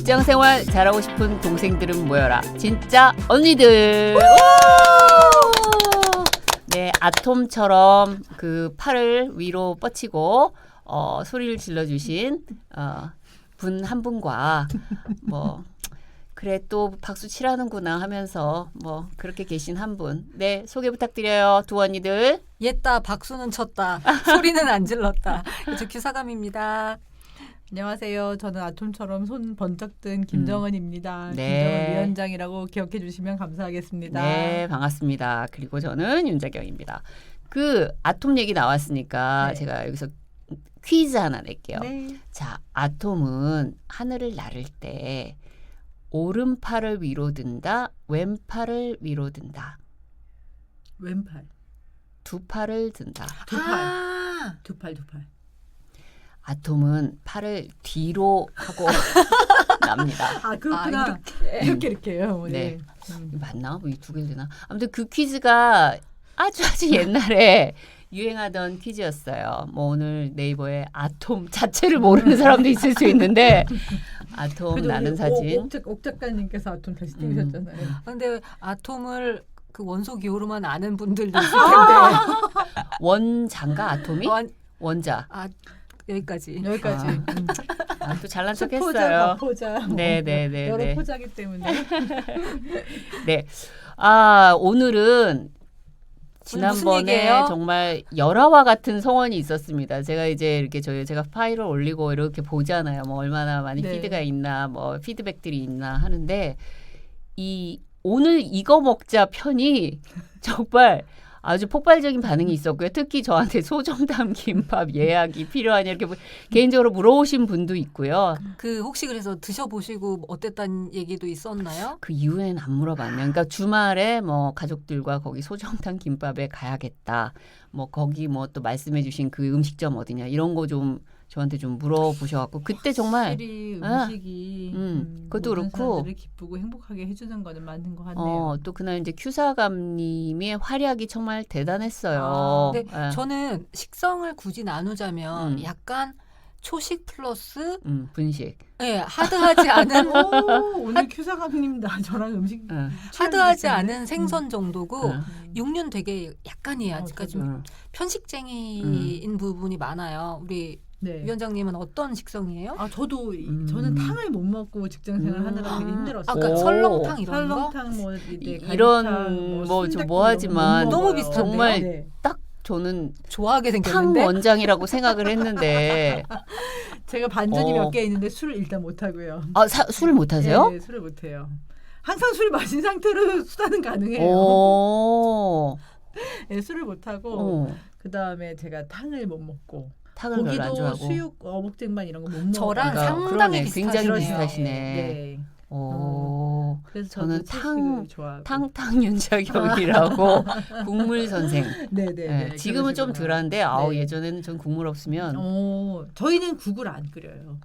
직장생활 잘하고 싶은 동생들은 모여라. 진짜 언니들. 네, 아톰처럼 그 팔을 위로 뻗치고 소리를 질러주신 분 한 분과 뭐 그래 또 박수 치라는구나 하면서 뭐 그렇게 계신 한 분. 네, 소개 부탁드려요. 두 언니들. 옛다 박수는 쳤다. 소리는 안 질렀다. 저 규사감입니다. 안녕하세요. 저는 아톰처럼 손 번쩍 든 김정은입니다. 네. 김정은 위원장이라고 기억해 주시면 감사하겠습니다. 네, 반갑습니다. 그리고 저는 윤자경입니다. 그 아톰 얘기 나왔으니까 네. 제가 여기서 퀴즈 하나 낼게요. 네. 자, 아톰은 하늘을 나를 때 오른팔을 위로 든다, 왼팔을 위로 든다. 왼팔. 두 팔을 든다. 두 팔. 아, 두 팔. 아톰은 팔을 뒤로 하고 납니다. 아, 그렇구나. 이렇게요. 네. 음. 맞나? 이 두 개를 되나? 아무튼 그 퀴즈가 아주 옛날에 유행하던 퀴즈였어요. 뭐 오늘 네이버에 아톰 자체를 모르는 사람도 있을 수 있는데 아톰 그래도 나는 우리 사진. 옥 작가님께서 아톰 다시 찍으셨잖아요. 근데 아톰을 그 원소 기호로만 아는 분들도 있을 텐데. 원자인가 아톰이? 원자. 여기까지. 여기까지. 아, 또 잘난 수포자, 척했어요. 과포자. 네네네. 여러 포자기 때문에. 네. 아, 오늘은 무슨 지난번에 얘기예요? 정말 열화와 같은 성원이 있었습니다. 제가 이제 이렇게 제가 파일을 올리고 이렇게 보잖아요. 뭐 얼마나 많이 네. 피드가 있나, 뭐 피드백들이 있나 하는데 이 오늘 이거 먹자 편이 정말 아주 폭발적인 반응이 있었고요. 특히 저한테 소정담 김밥 예약이 필요하냐 이렇게 개인적으로 물어오신 분도 있고요. 그 혹시 그래서 드셔보시고 어땠다는 얘기도 있었나요? 그 이후에는 안 물어봤네요. 그러니까 주말에 뭐 가족들과 거기 소정당 김밥에 가야겠다. 뭐 거기 뭐 또 말씀해주신 그 음식점 어디냐 이런 거 좀 저한테 좀 물어보셔갖고 그때 정말 확실히 음식이 그것도 모든 그렇고 사람들을 기쁘고 행복하게 해주는 거는 맞는 것 같네요. 또 그날 이제 큐사감님의 활약이 정말 대단했어요. 네, 예. 저는 식성을 굳이 나누자면 음. 약간 초식 플러스 분식. 네, 하드하지 않은 오늘 큐사감님 저랑 음식 하드하지 않은 생선 정도고 응. 육류는 되게 약간이에요. 아직까지 좀 응. 편식쟁이인 부분이 많아요. 우리 네. 위원장님은 어떤 식성이에요? 아 저도 저는 탕을 못 먹고 직장생활 하느라 되게 힘들었어요. 아까 오. 설렁탕 이런 거? 설렁탕 뭐 이런 뭐 좀 뭐 하지만 너무 비슷한데요? 정말 네. 딱 저는 좋아하게 탕 생겼는데 원장이라고 생각을 했는데 제가 반전이 어. 몇 개 있는데 술을 일단 못 하고요. 술을 못 하세요? 네, 술을 못 해요. 항상 술 마신 상태로 수다는 가능해요. 오. 네, 술을 못 하고 어. 그 다음에 제가 탕을 못 먹고 탕을 별로 안 고기도 좋아하고. 수육 어묵쟁반 이런 거 못 먹어요. 저랑 그러니까 상당히 그러네. 굉장히 비슷하시네요. 비슷하시네. 네. 오. 그래서 저는 저도 채식을 좋아하고. 탕탕 윤자경이라고 국물 선생. 네네. 네, 지금은 좀 덜한데 네. 예전에는 전 국물 없으면 저희는 국을 안 끓여요.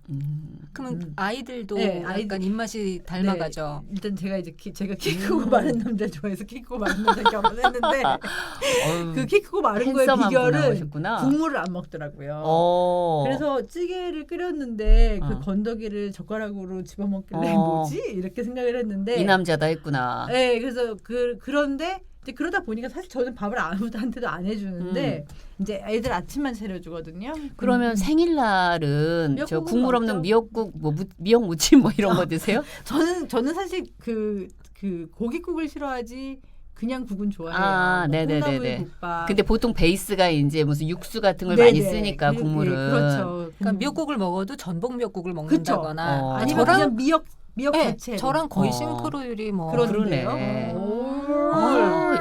그러면 아이들도 네, 약간 아이들- 입맛이 닮아가죠. 네, 일단 제가 이제 제가 키 크고 마른 남자 좋아해서 키 크고 마른 남자 결혼했는데 그 키 크고 마른 거의 핸섬한 분 비결은 나오셨구나. 국물을 안 먹더라고요. 어. 그래서 찌개를 끓였는데 그 어. 건더기를 젓가락으로 집어먹길래 어. 뭐지 이렇게 생각을 했는데 이 남자다 했구나. 네, 그래서 그런데 이제 그러다 보니까 사실 저는 밥을 아무한테도 안 해주는데 이제 애들 아침만 차려주거든요. 그러면 생일날은 저 미역국은 국물 없는 먹죠. 미역국, 뭐 미역 무침 뭐 이런 거 드세요? 저는 사실 그 고깃국을 싫어하지 그냥 국은 좋아해요. 아, 뭐 네네네네. 콩나물 국밥. 근데 보통 베이스가 이제 무슨 육수 같은 걸 네네. 많이 쓰니까 국물은. 그렇죠. 그러니까 미역국을 먹어도 전복 미역국을 그쵸. 먹는다거나 아니면 저랑 그냥 미역 네, 자체. 저랑 거의 어. 싱크로율이 뭐 그러는데요. 그러네. 오.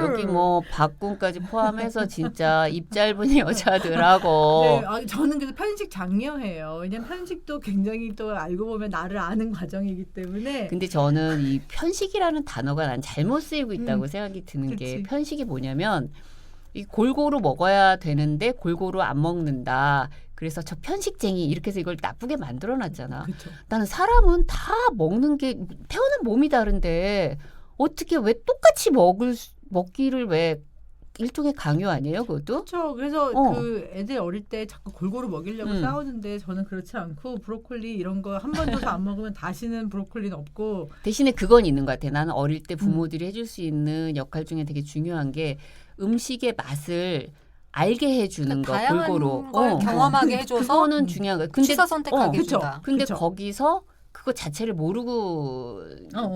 여기 뭐 밥군까지 포함해서 진짜 입 짧은 여자들하고 네, 저는 그래서 편식 장려해요. 왜냐면 편식도 굉장히 또 알고 보면 나를 아는 과정이기 때문에. 근데 저는 이 편식이라는 단어가 난 잘못 쓰이고 있다고 생각이 드는 게 그치. 편식이 뭐냐면 이 골고루 먹어야 되는데 골고루 안 먹는다. 그래서 저 편식쟁이 이렇게 해서 이걸 나쁘게 만들어놨잖아. 그렇죠. 나는 사람은 다 먹는 게 태어난 몸이 다른데 어떻게 왜 똑같이 먹기를 왜 일종의 강요 아니에요, 그것도? 그렇죠. 그래서 어. 그 애들 어릴 때 자꾸 골고루 먹이려고 싸우는데 저는 그렇지 않고 브로콜리 이런 거 한 번 더 안 먹으면 다시는 브로콜리는 없고 대신에 그건 있는 것 같아. 나는 어릴 때 부모들이 해줄 수 있는 역할 중에 되게 중요한 게 음식의 맛을 알게 해주는 거, 다양한 골고루. 걸 경험하게 해줘서 그거는 중요한 거야. 근데 취사 선택하게 그쵸. 해준다. 근데 그쵸. 거기서 그거 자체를 모르고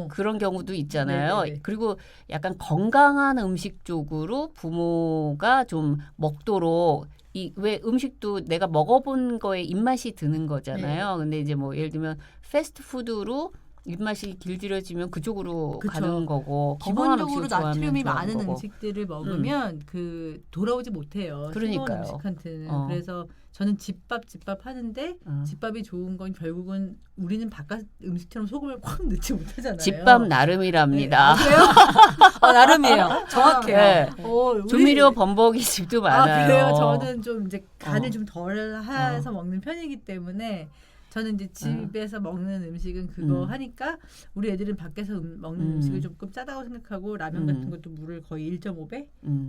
그런 경우도 있잖아요. 네네네. 그리고 약간 건강한 음식 쪽으로 부모가 좀 먹도록 왜 음식도 내가 먹어본 거에 입맛이 드는 거잖아요. 근데 이제 뭐 예를 들면 패스트푸드로 입맛이 길들여지면 그쪽으로 그쵸. 가는 거고 건강한 기본적으로 음식을 좋아하면 나트륨이 좋아하는 많은 거고. 음식들을 먹으면 그 돌아오지 못해요. 그러니까요. 싱거운 음식한테는. 어. 그래서 저는 집밥 하는데 집밥이 좋은 건 결국은 우리는 바깥 음식처럼 소금을 확 넣지 못하잖아요. 집밥 나름이랍니다. 네. 나름이에요. 정확해요. 네. 우리- 조미료 범벅이 집도 많아요. 그래요. 저는 좀 이제 간을 어. 좀 덜 해서 먹는 편이기 때문에 저는 이제 집에서 먹는 음식은 그거 하니까 우리 애들은 밖에서 먹는 음식을 조금 짜다고 생각하고 라면 같은 것도 물을 거의 1.5배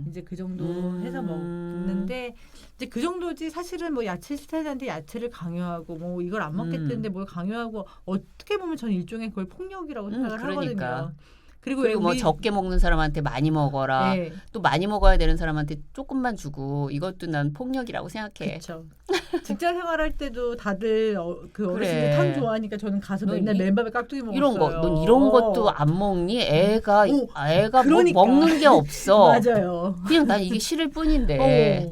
이제 그 정도 해서 먹는데 이제 그 정도지 사실은 뭐 야채 스타일한테 야채를 강요하고 뭐 이걸 안 먹겠다는데 뭘 강요하고 어떻게 보면 저는 일종의 그걸 폭력이라고 생각을 그러니까. 하거든요. 그리고 뭐 우리- 적게 먹는 사람한테 많이 먹어라. 네. 또 많이 먹어야 되는 사람한테 조금만 주고 이것도 난 폭력이라고 생각해. 그렇죠. 직장 생활할 때도 다들 그 어르신들 그래. 탕 좋아하니까 저는 가서 너 맨날 이- 맨밥에 깍두기 먹었어요. 이런 거, 넌 이런 것도 안 먹니? 애가 오, 애가 그러니까. 뭐 먹는 게 없어. 맞아요. 그냥 난 이게 싫을 뿐인데.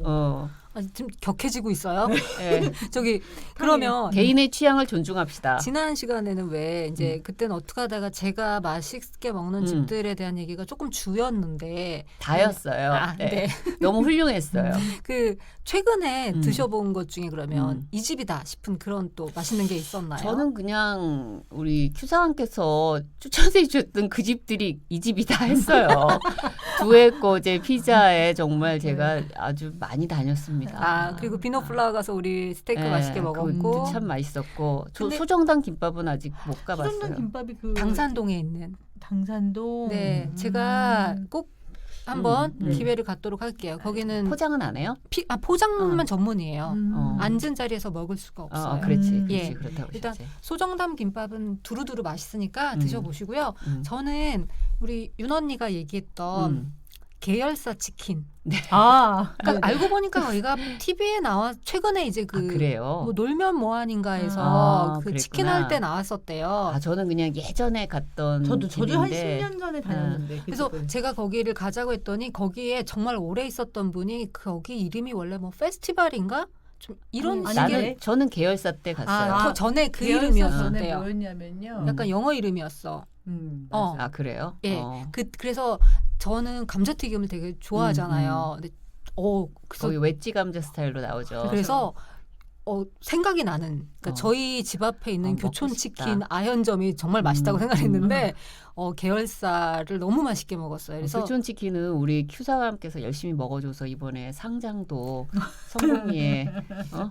아니, 좀 격해지고 있어요. 예. 저기 그러면 개인의 취향을 존중합시다. 지난 시간에는 왜 이제 그때는 어떻게 하다가 제가 맛있게 먹는 집들에 대한 얘기가 조금 주였는데 다였어요. 아, 네. 네. 너무 훌륭했어요. 그 최근에 드셔본 것 중에 그러면 음. 이 집이다 싶은 그런 또 맛있는 게 있었나요? 저는 그냥 우리 큐사님께서 추천해 주셨던 그 집들이 이 집이다 했어요. 두에꼬제 피자에 정말 제가 아주 많이 다녔습니다. 아 그리고 비노플라워 가서 우리 스테이크 네, 맛있게 먹었고 그것도 참 맛있었고 근데- 소정당 김밥은 아직 못 가봤어요. 수정당 김밥이 그 당산동에 있는 당산동. 네 제가 꼭 한번 네. 기회를 갖도록 할게요. 거기는 포장은 안 해요? 포장만 전문이에요. 어. 앉은 자리에서 먹을 수가 없어요. 그렇지, 음. 그렇지, 예. 그렇다고 일단 하셨지. 소정담 김밥은 두루두루 맛있으니까 드셔보시고요. 음. 저는 우리 윤 언니가 얘기했던 계열사 치킨. 아, 그러니까 알고 보니까 얘가 TV에 나와 최근에 이제 그 그래요. 뭐 놀면 뭐하nin가 해서 아, 그 그랬구나. 치킨 할 때 나왔었대요. 아 저는 그냥 예전에 갔던 저도 한 집인데 10년 전에 다녔는데. 그 그래서 집은. 제가 거기를 가자고 했더니 거기에 정말 오래 있었던 분이 거기 이름이 원래 뭐 페스티벌인가? 좀 이런 아니, 식의 아니, 저는 계열사 때 갔어요. 더 전에 그 계열사 전에 이름이었었대요. 뭐였냐면요. 약간 영어 이름이었어. 맞아. 아 그래요? 예. 그래서 저는 감자튀김을 되게 좋아하잖아요. 근데 그래서 거기 웨지 감자 스타일로 나오죠. 그래서 생각이 나는 그러니까 저희 집 앞에 있는 먹고 교촌치킨 싶다. 아현점이 정말 맛있다고 생각했는데 계열사를 너무 맛있게 먹었어요. 그래서 교촌 치킨은 우리 큐사감께서 열심히 먹어줘서 이번에 상장도 성공리에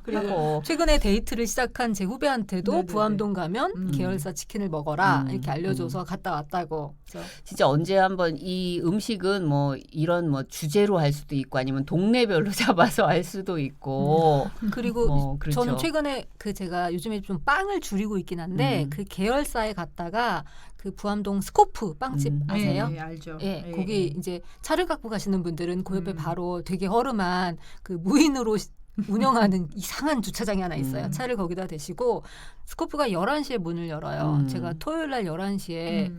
그리고 최근에 데이트를 시작한 제 후배한테도 네네네. 부암동 가면 계열사 치킨을 먹어라 이렇게 알려줘서 갔다 왔다고. 그래서 진짜 언제 한번 이 음식은 뭐 이런 뭐 주제로 할 수도 있고 아니면 동네별로 잡아서 할 수도 있고 그리고 그렇죠. 저는 최근에 제가 요즘에 좀 빵을 줄이고 있긴 한데 그 계열사에 갔다가 그 부암동 스코프 빵집 아세요? 네, 알죠. 예, 거기 이제 차를 갖고 가시는 분들은 그 옆에 바로 되게 허름한 그 무인으로 운영하는 이상한 주차장이 하나 있어요. 차를 거기다 대시고 스코프가 11시에 문을 열어요. 제가 토요일 날 11시에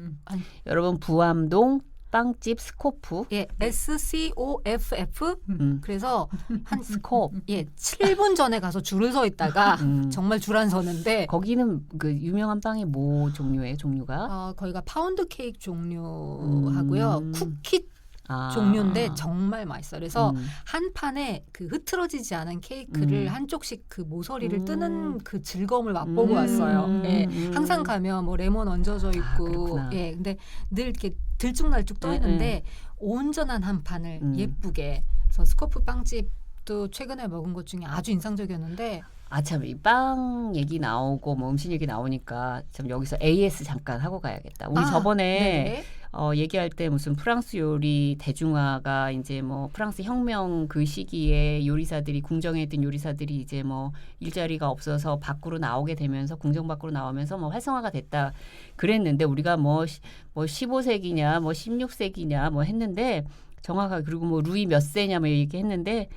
여러분 부암동 빵집 스코프 예, SCOFF 그래서 한 스콥 7분 전에 가서 줄을 서 있다가 정말 줄 안 서는데 거기는 그 유명한 빵이 뭐 종류예요? 종류가? 거기가 파운드 케이크 종류하고요. 쿠키 아. 종류인데 정말 맛있어요. 그래서 한 판에 그 흐트러지지 않은 케이크를 한쪽씩 그 모서리를 뜨는 그 즐거움을 맛보고 왔어요. 예, 항상 가면 뭐 레몬 얹어져 있고, 그렇구나. 예, 근데 늘 이렇게 들쭉날쭉 떠 있는데 온전한 한 판을 예쁘게. 그래서 스코프 빵집도 최근에 먹은 것 중에 아주 인상적이었는데. 아 참 이 빵 얘기 나오고 뭐 음식 얘기 나오니까 참 여기서 AS 잠깐 하고 가야겠다. 우리 저번에 네네. 얘기할 때 무슨 프랑스 요리 대중화가 이제 뭐 프랑스 혁명 그 시기에 요리사들이 궁정에 있던 요리사들이 이제 뭐 일자리가 없어서 밖으로 나오게 되면서 궁정 밖으로 나오면서 뭐 활성화가 됐다 그랬는데 우리가 뭐 15세기냐 뭐 16세기냐 뭐 했는데 정확하게 그리고 뭐 루이 몇 세냐 뭐 얘기했는데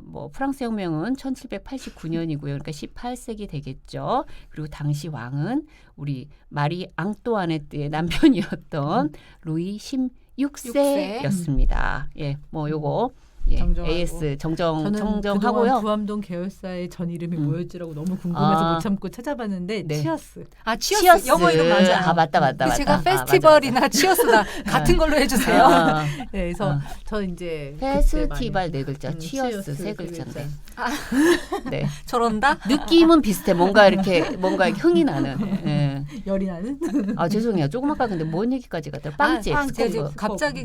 뭐 프랑스 혁명은 1789년이고요. 그러니까 18세기 되겠죠. 그리고 당시 왕은 우리 마리 앙뚜아네트의 남편이었던 루이 16세였습니다. 예, 뭐 요거 정정하고. AS 저는 정정하고요. 그동안 부암동 계열사의 전 이름이 뭐였지라고 너무 궁금해서 못 참고 찾아봤는데 네. 치어스. 치어스 영어 이름 맞아요. 맞다. 제가 페스티벌이나 치어스나 같은 걸로 해주세요. 네, 그래서 저 이제 페스티벌 네 글자, 치어스 치어스 세 세 글자인데. 글자. 네. 저런다? 느낌은 비슷해. 뭔가 이렇게 흥이 나는. 예. 열이 나는. 죄송해요. 조금 아까 근데 뭔 얘기까지 갔더라? 빵집. 제가 지금 스코프. 갑자기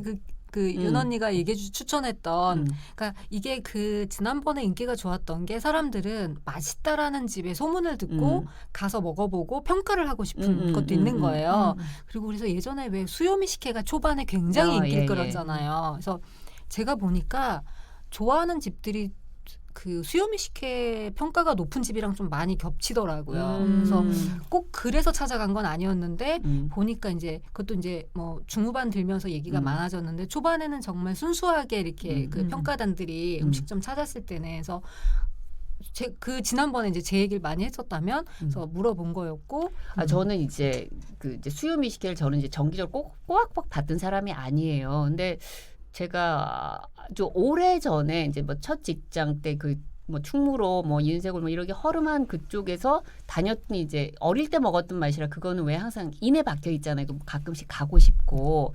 윤 언니가 얘기해 추천했던 음. 그러니까 이게 지난번에 인기가 좋았던 게 사람들은 맛있다라는 집의 소문을 듣고 가서 먹어보고 평가를 하고 싶은 것도 있는 거예요. 그리고 그래서 예전에 왜 수요미식회가 초반에 굉장히 인기를 끌었잖아요. 그래서 제가 보니까 좋아하는 집들이 그 수요미식회 평가가 높은 집이랑 좀 많이 겹치더라고요. 그래서 꼭 그래서 찾아간 건 아니었는데 보니까 이제 그것도 이제 뭐 중후반 들면서 얘기가 많아졌는데 초반에는 정말 순수하게 이렇게 그 평가단들이 음식점 찾았을 때는 그래서 지난번에 이제 제 얘기를 많이 했었다면 그래서 물어본 거였고 저는 이제 이제 수요미식회를 저는 이제 정기적으로 꼬박꼬박 받던 사람이 아니에요. 근데 제가 좀 오래 전에 이제 뭐 첫 직장 때 뭐 충무로 뭐 인쇄골 뭐 이렇게 허름한 그쪽에서 다녔더니 이제 어릴 때 먹었던 맛이라 그거는 왜 항상 인에 박혀 있잖아요. 가끔씩 가고 싶고.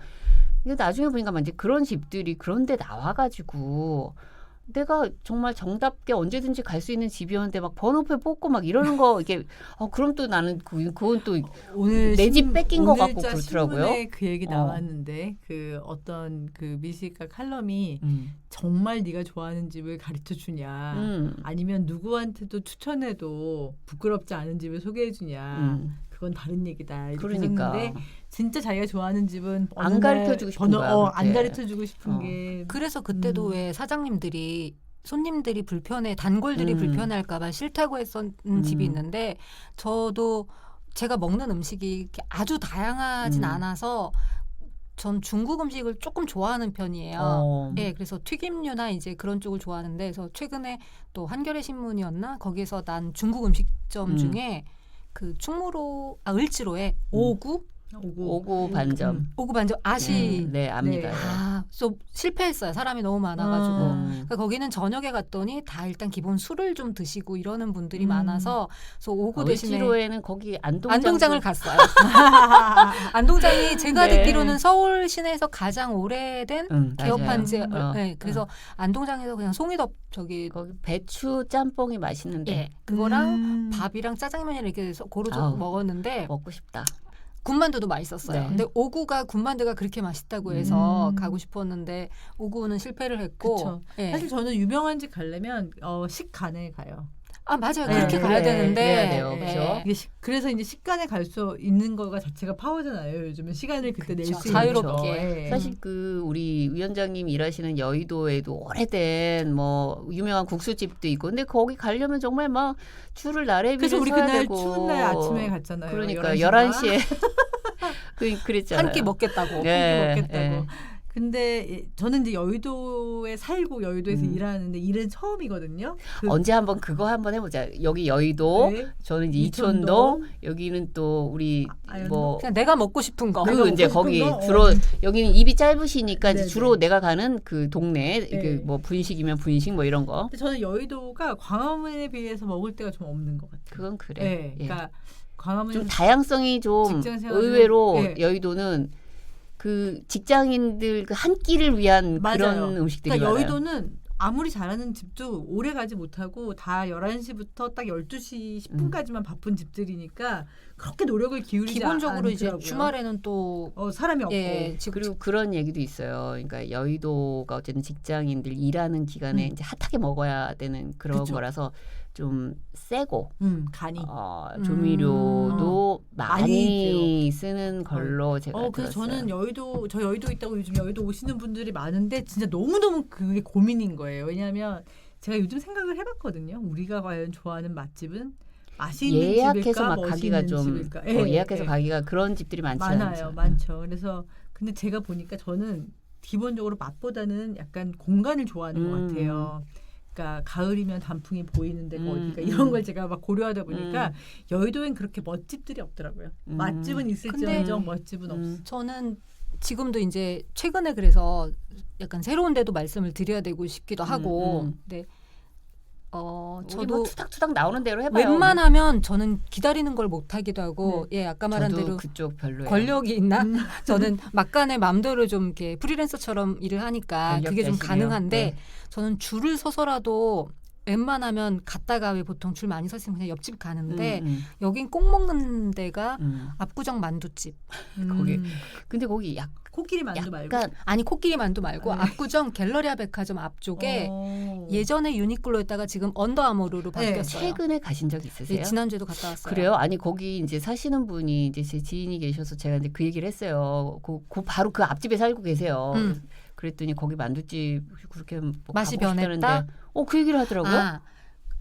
근데 나중에 보니까 이제 그런 집들이 그런데 나와가지고 내가 정말 정답게 언제든지 갈 수 있는 집이었는데 막 번호표 뽑고 막 이러는 거 이게 그럼 또 나는 그건 또 오늘 내 집 뺏긴 것 같고 오늘자 그렇더라고요. 신문에 그 얘기 나왔는데 그 어떤 그 미식가 칼럼이 정말 네가 좋아하는 집을 가르쳐 주냐 아니면 누구한테도 추천해도 부끄럽지 않은 집을 소개해 주냐 그건 다른 얘기다 이렇게 그러니까. 했는데 진짜 자기가 좋아하는 집은 안 가르쳐주고 싶은 거야. 안 가르쳐주고 싶은 게 그래서 그때도 왜 사장님들이 손님들이 단골들이 불편할까봐 싫다고 했었는 집이 있는데 저도 제가 먹는 음식이 이렇게 아주 다양하진 않아서 전 중국 음식을 조금 좋아하는 편이에요. 네, 그래서 튀김류나 이제 그런 쪽을 좋아하는데 그래서 최근에 또 한겨레 신문이었나 거기서 난 중국 음식점 중에 그 충무로 을지로에 오구 반점. 오구 반점 아시 네, 압니다. 네. 좀 실패했어요. 사람이 너무 많아가지고. 그러니까 거기는 저녁에 갔더니 다 일단 기본 술을 좀 드시고 이러는 분들이 많아서 그래서 오구 대신에 을지로에는 거기 안동장을 갔어요. 안동장이 제가 네. 듣기로는 서울 시내에서 가장 오래된 개업한 지. 네, 그래서 안동장에서 그냥 송이덮 거기 배추 짬뽕이 맛있는데. 예, 그거랑 밥이랑 짜장면이랑 이렇게 해서 고루 먹었는데 먹고 싶다. 군만두도 맛있었어요. 네. 근데 오구가 군만두가 그렇게 맛있다고 해서 가고 싶었는데 오구는 실패를 했고. 그쵸. 예. 사실 저는 유명한 집 가려면 식간에 가요. 맞아요. 네, 그렇게 가야 네, 되는데. 그래야 돼요. 네. 그죠? 이게 그래서 이제 식간에 갈 수 있는 거가 자체가 파워잖아요. 요즘은 시간을 그때 낼 수 있는 자유롭게. 거. 예. 사실 우리 위원장님 일하시는 여의도에도 오래된 뭐 유명한 국수집도 있고 근데 거기 가려면 정말 막 줄을 나래비를 그래서 우리 서야 그날 되고. 추운 날 아침에 갔잖아요. 그러니까 11시에 11시에 그랬잖아요. 한 끼 먹겠다고. 네, 먹겠다고. 네. 근데 저는 이제 여의도에 살고 여의도에서 일하는데 일은 처음이거든요. 언제 한번 그거 한번 해보자. 여기 여의도, 네. 저는 이제 이촌동. 이촌동, 여기는 또 우리 뭐 그냥 내가 먹고 싶은 거. 그리고 이제 먹고 거기 싶은 거? 주로 여기는 입이 짧으시니까 이제 네네. 주로 내가 가는 그 동네 네. 그 뭐 분식이면 분식 뭐 이런 거. 근데 저는 여의도가 광화문에 비해서 먹을 때가 좀 없는 것 같아요. 그건 그래. 네, 예. 그러니까 광화문 좀 다양성이 좀 직장 생활을- 의외로 네. 여의도는 그 직장인들 그 한 끼를 위한 맞아요. 그런 음식들이 그러니까 많아요. 여의도는 아무리 잘하는 집도 오래 가지 못하고 다 11시부터 딱 12시 10분까지만 바쁜 집들이니까 그렇게 노력을 기울이지 기본적으로 이제 않더라고요. 주말에는 또 사람이 없고. 예, 지금 그리고 그런 얘기도 있어요. 그러니까 여의도가 어쨌든 직장인들 일하는 기간에 이제 핫하게 먹어야 되는 그런 그쵸. 거라서 좀 세고 간이. 조미료도 많이 쓰는 걸로 제가 그래서 들었어요. 저는 여의도 있다고 요즘 여의도 오시는 분들이 많은데 진짜 너무너무 그게 고민인 거예요. 왜냐하면 제가 요즘 생각을 해봤거든요. 우리가 과연 좋아하는 맛집은 맛이 있는 예약해서 집일까, 막 멋이 가기가 있는 좀 집일까? 예약해서 가기가 그런 집들이 많지 않죠. 많죠. 그래서 근데 제가 보니까 저는 기본적으로 맛보다는 약간 공간을 좋아하는 것 같아요. 그러니까 가을이면 단풍이 보이는 데가 어디가 이런 걸 제가 막 고려하다 보니까 여의도엔 그렇게 멋집들이 없더라고요. 맛집은 있을지언정 멋집은 없어. 저는 지금도 이제 최근에 그래서 약간 새로운 데도 말씀을 드려야 되고 싶기도 하고 근데 우리 저도 뭐 투닥투닥 나오는 대로 해봐요. 웬만하면 저는 기다리는 걸 못하기도 하고 아까 말한 저도 대로 그쪽 별로예요. 권력이 있나? 저는 막간에 맘대로 좀 이렇게 프리랜서처럼 일을 하니까 그게 좀 권력자시네요. 가능한데 네. 저는 줄을 서서라도 웬만하면 갔다가 왜 보통 줄 많이 서 있으면 그냥 옆집 가는데 여긴 꼭 먹는 데가 압구정 만두집. 거기 근데 거기 코끼리 만두 말고. 약간 아니 코끼리 만두 말고 압구정 갤러리아 백화점 앞쪽에 예전에 유니클로였다가 지금 언더아머르로 바뀌었어요. 최근에 가신 적 있으세요? 네, 지난주에도 갔다 왔어요. 그래요? 아니 거기 이제 사시는 분이 이제 제 지인이 계셔서 제가 이제 그 얘기를 했어요. 바로 그 앞집에 살고 계세요. 그랬더니 거기 만두집 그렇게 뭐 맛이 가보고 싶다는데 변했다? 그 얘기를 하더라고요.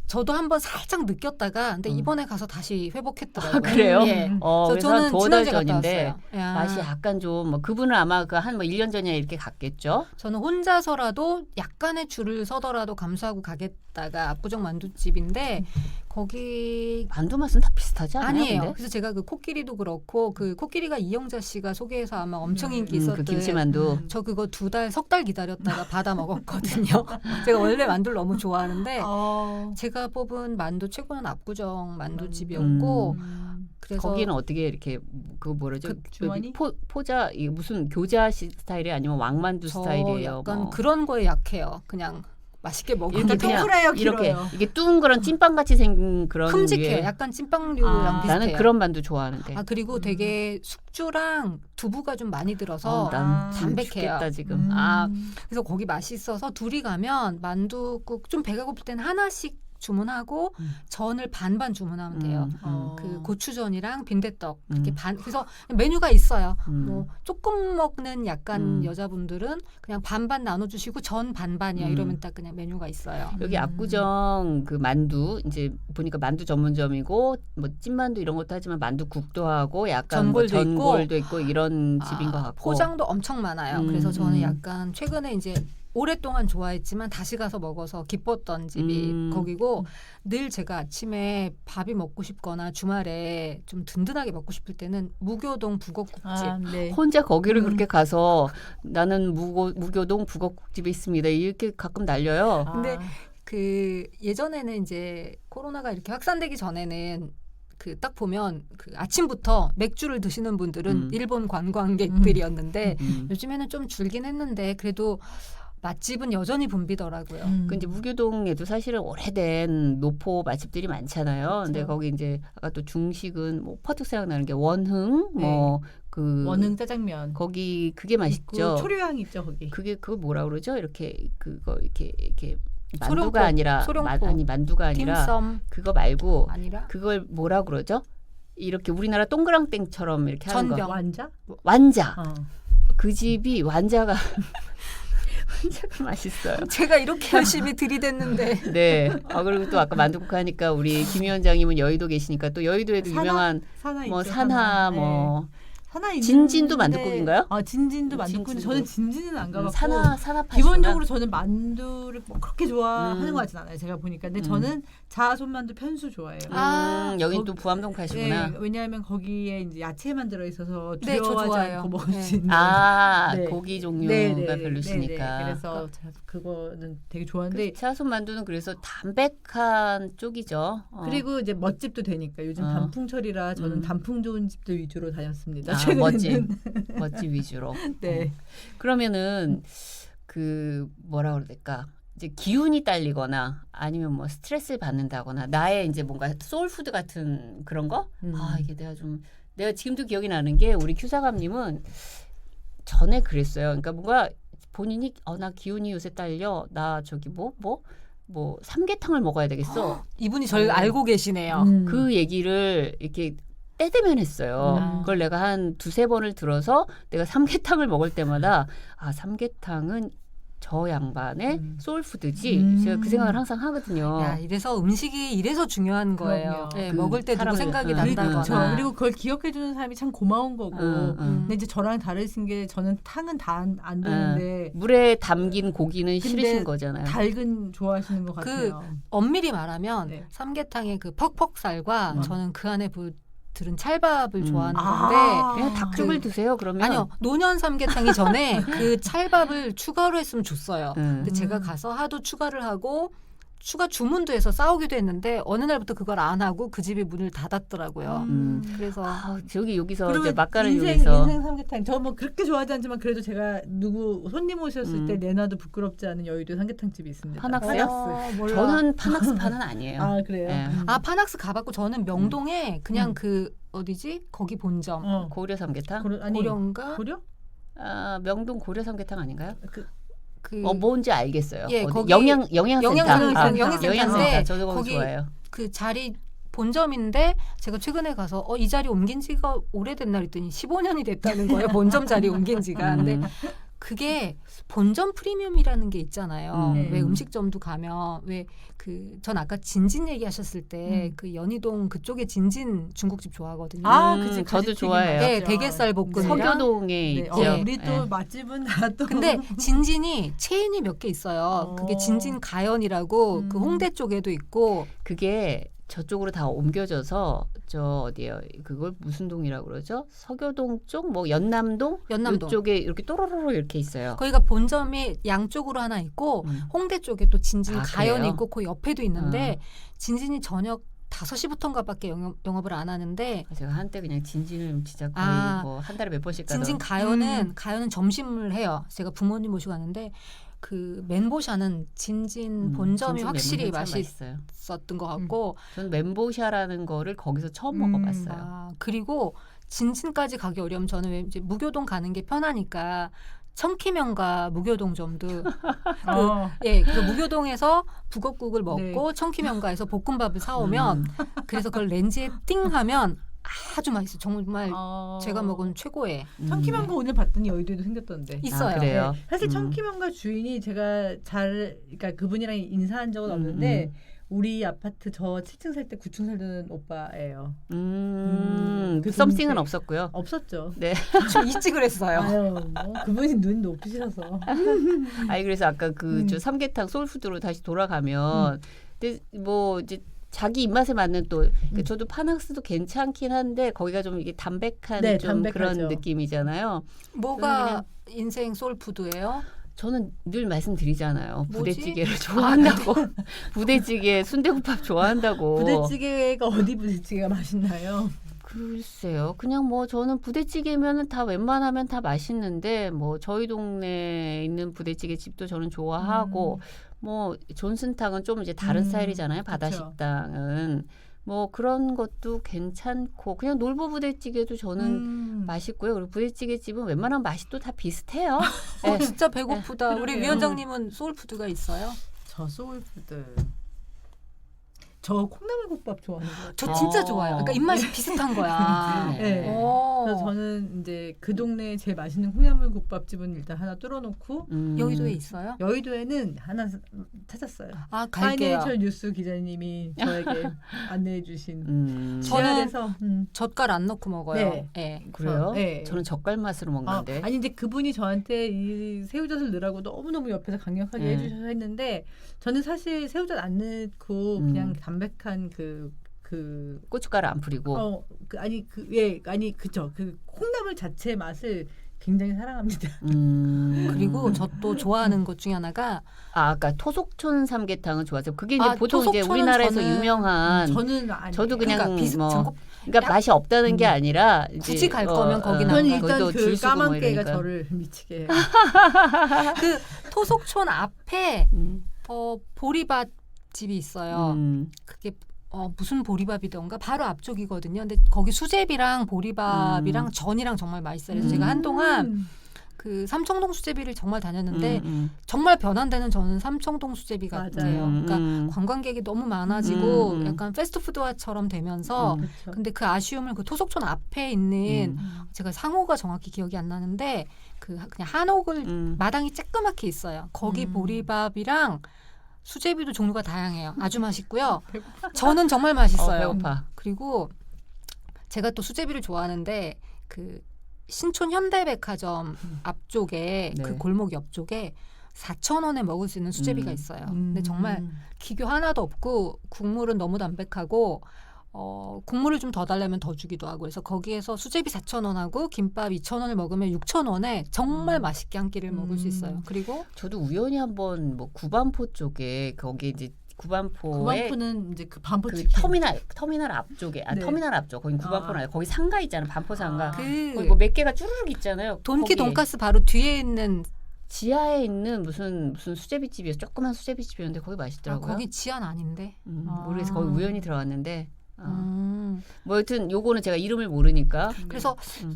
저도 한번 살짝 느꼈다가 근데 이번에 가서 다시 회복했더라고요. 그래요? 예. 그래서 한 저는 2달 지난주에 갔다 전인데 왔어요. 야. 맛이 약간 좀 뭐 그분은 아마 그 한 1년 전에 이렇게 갔겠죠. 저는 혼자서라도 약간의 줄을 서더라도 감수하고 가겠다가 압구정 만두집인데 거기 만두 맛은 다 비슷하지 않아요? 아니에요. 근데? 그래서 제가 그 코끼리도 그렇고 그 코끼리가 이영자 씨가 소개해서 아마 엄청 인기 있었던 그 김치만두. 저 그거 2석 달 기다렸다가 받아 먹었거든요. 제가 원래 만두를 너무 좋아하는데 제가 뽑은 만두 최고는 압구정 만두집이었고 그래서 거기는 어떻게 이렇게 그 뭐라죠? 그 주머니? 포자 이게 무슨 교자 스타일이 아니면 왕만두 저 스타일이에요? 약간 뭐. 그런 거에 약해요. 그냥 맛있게 먹으면 이렇게 그냥 통프라이어 이렇게 길어요. 이게 둥그런 찐빵 같이 생긴 그런 큼직해요. 위에 약간 찐빵류랑 비슷해요. 나는 그런 만두 좋아하는데. 그리고 되게 숙주랑 두부가 좀 많이 들어서 난 담백해요. 죽겠다 지금. 그래서 거기 맛있어서 둘이 가면 만두국 좀 배가 고플 때는 하나씩 주문하고 전을 반반 주문하면 돼요. 그 고추전이랑 빈대떡 이렇게 그래서 메뉴가 있어요. 뭐 조금 먹는 약간 여자분들은 그냥 반반 나눠주시고 전 반반이야 이러면 딱 그냥 메뉴가 있어요. 여기 압구정 그 만두 이제 보니까 만두 전문점이고 뭐 찐만두 이런 것도 하지만 만두국도 하고 약간 전골도 뭐 전골도 있고 이런 집인 것 같고 포장도 엄청 많아요. 그래서 저는 약간 최근에 이제 오랫동안 좋아했지만 다시 가서 먹어서 기뻤던 집이 거기고 늘 제가 아침에 밥이 먹고 싶거나 주말에 좀 든든하게 먹고 싶을 때는 무교동 북엇국집 네. 혼자 거기를 그렇게 가서 나는 무교동 북엇국집에 있습니다 이렇게 가끔 날려요. 근데 그 예전에는 이제 코로나가 이렇게 확산되기 전에는 그 딱 보면 그 아침부터 맥주를 드시는 분들은 일본 관광객들이었는데 요즘에는 좀 줄긴 했는데 그래도 맛집은 여전히 붐비더라고요. 근데 무교동에도 사실은 오래된 노포 맛집들이 많잖아요. 그렇죠. 근데 거기 이제 아까 또 중식은 뭐 퍼뜩 생각나는 게 원흥 뭐 그 원흥 짜장면 거기 그게 맛있죠. 초류향 있죠 거기. 그거 뭐라 그러죠? 이렇게 그거 이렇게 만두가 소룡포, 아니라 소룡포. 아니 만두가 아니라 딤섬 그거 말고 아니라 그걸 뭐라 그러죠? 이렇게 우리나라 동그랑땡처럼 이렇게 하는 거 전병. 완자? 완자. 그 집이 완자가 맛있어요. 제가 이렇게 열심히 들이댔는데 네. 그리고 또 아까 만두국 하니까 우리 김 위원장님은 여의도 계시니까 또 여의도에도 유명한 산하 뭐 있죠, 산하 네. 뭐 산하 진진도 있는데- 만두국인가요? 진진도 만두국인데 진진도. 저는 진진은 안 가봤고 산하 기본적으로 저는 만두를 뭐 그렇게 좋아하는 것 같진 않아요. 제가 보니까. 근데 저는 자아손만두 편수 좋아해요. 여긴 또 부암동 파시구나. 네, 왜냐하면 거기에 이제 야채만 들어있어서 네, 저 두려워하지 좋아해요. 않고 먹을 네. 수 있는. 네. 고기 종류가 네, 별로시니까. 네. 그래서 그거는 되게 좋아하는데 차손 만두는 그래서 담백한 쪽이죠. 그리고 이제 멋집도 되니까 요즘 단풍철이라 저는 단풍 좋은 집들 위주로 다녔습니다. 최근에는. 멋집 위주로. 네. 그러면은 그 뭐라 그래야 될까? 이제 기운이 딸리거나 아니면 뭐 스트레스를 받는다거나 나의 이제 뭔가 소울푸드 같은 그런 거? 이게 내가 지금도 기억이 나는 게 우리 큐사감님은 전에 그랬어요. 그러니까 뭔가 본인이 나 기운이 요새 딸려. 나 저기 뭐 뭐 삼계탕을 먹어야 되겠어. 이분이 저를 알고 계시네요. 그 얘기를 이렇게 때되면 했어요. 그걸 내가 한 2-3번을 들어서 내가 삼계탕을 먹을 때마다 아 삼계탕은 저 양반의 소울푸드지. 제가 그 생각을 항상 하거든요. 야, 이래서 음식이 이래서 중요한 거예요. 그럼요. 네, 그 먹을 때 누구 사람을, 생각이 그리고, 난다거나. 그리고 그걸 기억해주는 사람이 참 고마운 거고. 근데 이제 저랑 다르신 게 저는 탕은 다 안 되는데 물에 담긴 고기는 근데 싫으신 거잖아요. 달근 좋아하시는 것 같아요. 엄밀히 말하면 네. 삼계탕의 그 퍽퍽살과 저는 그 안에 들은 찰밥을 좋아하는 아. 건데 그냥 닭죽을 드세요. 그러면 아니요 노년 삼계탕이 전에 그 찰밥을 추가로 했으면 줬어요. 근데 제가 음. 가서 하도 추가를 하고 추가 주문도 해서 싸우기도 했는데 어느 날부터 그걸 안 하고 그 집이 문을 닫았더라고요. 그래서 아, 저기 여기서 이제 그러면 막간을 인생 여기서 삼계탕 저 뭐 그렇게 좋아하지 않지만 그래도 제가 누구 손님 오셨을 때 내놔도 부끄럽지 않은 여의도 삼계탕 집이 있습니다. 파낙스요? 몰라. 저는 파낙스파는 아니에요. 아 그래요? 예. 아 파낙스 가봤고 저는 명동에 그냥 그 어디지 거기 본점 고려 삼계탕? 아니 고려인가 고려? 아, 명동 고려 삼계탕 아닌가요? 그 뭔지 알겠어요. 예, 어디? 거기 영양센터. 영양센터. 영양센터. 저도 거기 거기 좋아해요. 그 자리 본점인데 제가 최근에 가서 이 자리 옮긴 지가 오래됐나 그랬더니 15년이 됐다는 거예요. 본점 자리 옮긴 지가. 근데 그게 본점 프리미엄이라는 게 있잖아요. 네. 왜 음식점도 가면 왜 그 전 아까 진진 얘기하셨을 때 그 연희동 그쪽에 진진 중국집 좋아하거든요. 아, 그치. 저도 좋아해요. 네, 대게살 볶음이랑 서교동에 네. 있죠. 우리 또 예. 맛집은 다 또. 근데 진진이 체인이 몇 개 있어요. 그게 진진 가연이라고 그 홍대 쪽에도 있고 그게 저쪽으로 다 옮겨져서 저 어디예요? 그걸 무슨 동이라고 그러죠? 서교동 쪽, 뭐 연남동 이쪽에 이렇게 또로로로 이렇게 있어요. 거기가 본점이 양쪽으로 하나 있고 홍대 쪽에 또 진진 아, 가연이 그래요? 있고 그 옆에도 있는데 진진이 저녁 5시부터인가밖에 영업을 안 하는데 제가 한때 그냥 진진을 진짜 거의 뭐 한 달에 몇 번씩 가던. 진진 가연은 점심을 해요. 제가 부모님 모시고 갔는데 그 멘보샤는 진진 본점이 진진 확실히 멘보샤 참 맛있어요. 맛있었던 것 같고 저는 멘보샤라는 거를 거기서 처음 먹어봤어요. 그리고 진진까지 가기 어려우면 저는 왜 이제 무교동 가는 게 편하니까 청키면가 무교동점도 그래서 무교동에서 북엇국을 먹고 청키면가에서 볶음밥을 사오면 그래서 그걸 렌즈에 띵하면 아주 맛있어요. 정말 제가 먹은 최고의. 청키면가 오늘 봤더니 여의도에도 생겼던데. 있어요. 아, 그래요? 네. 사실 청키면가 주인이 제가 그러니까 그분이랑 인사한 적은 없는데 우리 아파트 저 7층 살 때 9층 살던 오빠예요. 그 썸씽은 없었고요. 없었죠. 네. 저 일찍을 했어요. 아유, 뭐 그분이 눈 높으셔서. 아니 그래서 아까 저 삼계탕 소울푸드로 다시 돌아가면 근데 뭐 이제 자기 입맛에 맞는 또 그러니까 저도 파낙스도 괜찮긴 한데 거기가 좀 이게 담백한 네, 좀 담백하죠. 그런 느낌이잖아요. 뭐가 인생 소울푸드예요? 저는 늘 말씀드리잖아요. 뭐지? 부대찌개를 좋아한다고. 부대찌개, 순대국밥 좋아한다고. 부대찌개가 어디 부대찌개가 맛있나요? 글쎄요. 그냥 뭐 저는 부대찌개면은 다 웬만하면 다 맛있는데 뭐 저희 동네에 있는 부대찌개 집도 저는 좋아하고 뭐 존슨탕은 좀 이제 다른 스타일이잖아요. 바다 그쵸. 식당은 뭐 그런 것도 괜찮고 그냥 놀부 부대찌개도 저는 맛있고요. 그리고 부대찌개 집은 웬만한 맛이 또 다 비슷해요. 네. 진짜 배고프다. 우리 그러게요. 위원장님은 소울푸드가 있어요? 저 소울푸드. 저 콩나물국밥 좋아하는 것 같아요. 저 진짜 좋아요. 그러니까 입맛이 비슷한 거야. 네. 오. 그래서 저는 이제 그 동네에 제일 맛있는 콩나물국밥집은 일단 하나 뚫어놓고 여의도에 있어요? 여의도에는 하나 찾았어요. 아 갈게요. 파이내이처 뉴스 기자님이 저에게 안내해주신 저는 지하에서 젓갈 안 넣고 먹어요. 네. 네. 그래요? 네. 저는 젓갈 맛으로 먹는데. 아니 근데 그분이 저한테 이 새우젓을 넣으라고 너무너무 옆에서 강력하게 해주셔서 했는데 저는 사실 새우젓 안 넣고 그냥 담백한 그 고춧가루 안 뿌리고. 그죠. 그 콩나물 자체 맛을 굉장히 사랑합니다. 그리고 저 또 좋아하는 것 중에 하나가 아까 토속촌 삼계탕은 좋아서 그게 이제 보통 이제 토속촌은 우리나라에서 저는- 유명한. 저는 아니. 저도 그냥 그러니까 그러니까 맛이 없다는 게 아니라 이제 굳이 갈 거면 거기는 저는 안 일단 거기도 그 줄 서고 뭐 까만 깨가 이러니까. 저를 미치게 해요. 그 토속촌 앞에 음. 보리밥 집이 있어요. 그게 무슨 보리밥이던가 바로 앞쪽이거든요. 근데 거기 수제비랑 보리밥이랑 전이랑 정말 맛있어요. 그래서 제가 한동안 그 삼청동 수제비를 정말 다녔는데 정말 변한 데는 저는 삼청동 수제비 같아요. 맞아요. 그러니까 관광객이 너무 많아지고 음. 약간 패스트푸드화처럼 되면서 그렇죠. 근데 그 아쉬움을 그 토속촌 앞에 있는 제가 상호가 정확히 기억이 안 나는데 그 그냥 한옥을 마당이 쬐끄맣게 있어요. 거기 보리밥이랑 수제비도 종류가 다양해요. 아주 맛있고요. 저는 정말 맛있어요. 배고파. 그리고 제가 또 수제비를 좋아하는데 그 신촌 현대백화점 앞쪽에 네. 그 골목 옆쪽에 4,000원에 먹을 수 있는 수제비가 있어요. 근데 정말 기교 하나도 없고 국물은 너무 담백하고 국물을 좀 더 달라면 더 주기도 하고 그래서 거기에서 수제비 4,000원하고 김밥 2,000원을 먹으면 6,000원에 정말 맛있게 한 끼를 먹을 수 있어요. 그리고 저도 우연히 한번 뭐 구반포 쪽에 거기 이제 구반포에 구반포는 이제 그 반포 그 치킨. 터미널 앞쪽에 네. 터미널 앞쪽 거기 구반포는 아니고 거기 상가 있잖아요. 반포 상가. 그 거기 뭐 몇 개가 쭈르륵 있잖아요. 돈키 거기 돈가스 바로 뒤에 있는 지하에 있는 무슨 수제비집이었어. 조그만 수제비집이었는데 거기 맛있더라고요. 거기 지안 아닌데. 모르겠어. 거기 우연히 들어왔는데. 뭐 여튼 요거는 제가 이름을 모르니까. 그래서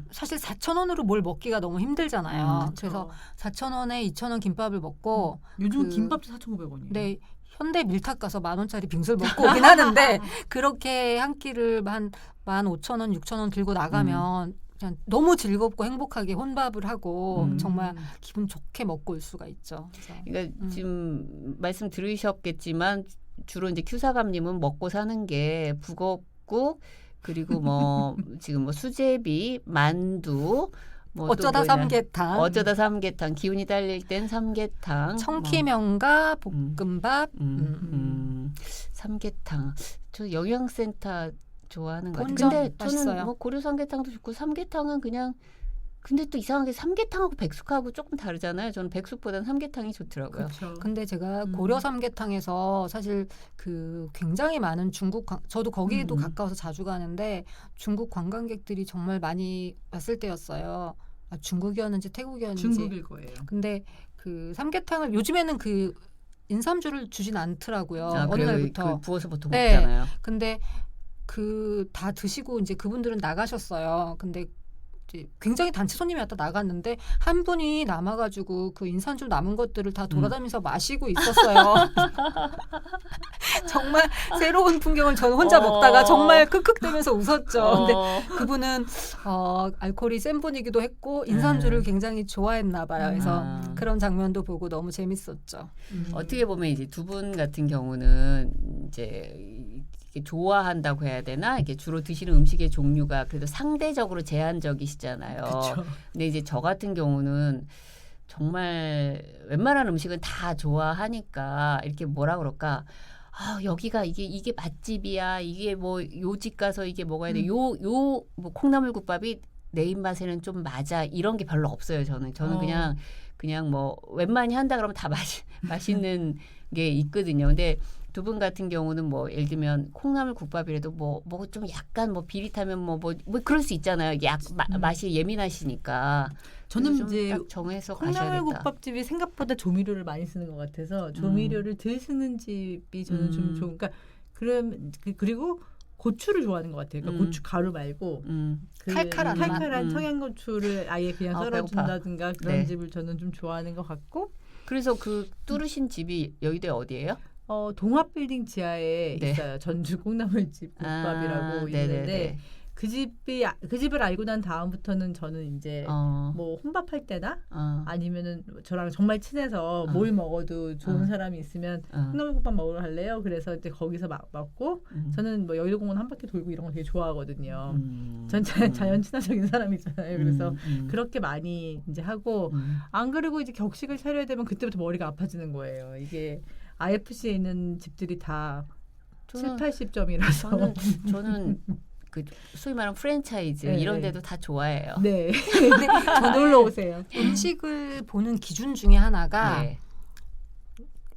사실 4,000원으로 뭘 먹기가 너무 힘들잖아요. 그렇죠. 그래서 4,000원에 2,000원 김밥을 먹고 요즘은 그- 김밥도 4,900원이에요. 네, 현대 밀탁 가서 10,000원짜리 빙수를 먹고 오긴 하는데 그렇게 한 끼를 한 15,000원, 6,000원 들고 나가면 그냥 너무 즐겁고 행복하게 혼밥을 하고 정말 기분 좋게 먹고 올 수가 있죠. 그래서 그러니까 지금 말씀 들으셨겠지만 주로 이제 큐사감님은 먹고 사는 게 북엇국 그리고 뭐 지금 뭐 수제비, 만두 뭐 어쩌다 또 뭐 있나? 삼계탕, 어쩌다 삼계탕, 기운이 딸릴 땐 삼계탕, 청키면과 볶음밥, 삼계탕. 저 영양센터 좋아하는 것 같아요. 본점 근데 맛있어요. 저는 뭐 고려 삼계탕도 좋고 삼계탕은 그냥 근데 또 이상하게 삼계탕하고 백숙하고 조금 다르잖아요. 저는 백숙보다는 삼계탕이 좋더라고요. 그렇죠. 근데 제가 고려 삼계탕에서 사실 그 굉장히 많은 저도 거기에도 가까워서 자주 가는데 중국 관광객들이 정말 많이 왔을 때였어요. 아, 중국이었는지 태국이었는지. 중국일 거예요. 근데 그 삼계탕을 요즘에는 그 인삼주를 주진 않더라고요. 어느 그래요? 날부터. 그 부어서 보통 네. 먹잖아요. 근데 그 다 드시고 이제 그분들은 나가셨어요. 근데 이제 굉장히 단체 손님이 왔다 나갔는데 한 분이 남아가지고 그 인산주 남은 것들을 다 돌아다니면서 마시고 있었어요. 정말 새로운 풍경을 저는 혼자 먹다가 정말 끄끄대면서 웃었죠. 근데 그분은 알코올이 센 분이기도 했고 인산주를 굉장히 좋아했나 봐요. 그래서 그런 장면도 보고 너무 재밌었죠. 어떻게 보면 이제 두 분 같은 경우는 이제 이렇게 좋아한다고 해야 되나? 이게 주로 드시는 음식의 종류가 그래도 상대적으로 제한적이시잖아요. 그렇죠. 근데 이제 저 같은 경우는 정말 웬만한 음식은 다 좋아하니까 이렇게 뭐라 그럴까? 아, 여기가 이게 맛집이야. 이게 뭐 요 집 가서 이게 먹어야 돼. 요 뭐 콩나물국밥이 내 입맛에는 좀 맞아. 이런 게 별로 없어요. 저는 그냥 뭐 웬만히 한다 그러면 다 맛있는 게 있거든요. 근데 두 분 같은 경우는 뭐 예를 들면 콩나물국밥이라도 뭐 좀 약간 뭐 비릿하면 뭐 그럴 수 있잖아요. 맛이 예민하시니까. 저는 좀 이제 딱 정해서 가셔야겠다. 콩나물국밥집이 생각보다 조미료를 많이 쓰는 것 같아서 조미료를 덜 쓰는 집이 저는 좀 좋은. 그러니까 그리고 고추를 좋아하는 것 같아요. 그러니까 고추 가루 말고 그 칼칼한 맛. 칼칼한 청양고추를 아예 그냥 썰어준다든가 그런 네. 집을 저는 좀 좋아하는 것 같고. 그래서 그 뚫으신 집이 여의도에 어디예요? 동합빌딩 지하에 네. 있어요. 전주 콩나물집 국밥이라고 있는데 그 집을 알고 난 다음부터는 저는 이제 뭐 혼밥할 때나 아니면은 저랑 정말 친해서 뭘 먹어도 좋은 사람이 있으면 콩나물국밥 먹으러 갈래요? 그래서 이제 거기서 먹고 저는 뭐 여의도공원 한 바퀴 돌고 이런 거 되게 좋아하거든요. 전 자연 친화적인 사람이잖아요. 그래서 그렇게 많이 이제 하고 안 그리고 이제 격식을 차려야 되면 그때부터 머리가 아파지는 거예요. 이게 IFC에 있는 집들이 다 7, 80점이라서 저는 그 소위 말하는 프랜차이즈 네. 이런 데도 다 좋아해요. 네. 근데 놀러 오세요. 음식을 보는 기준 중에 하나가 네.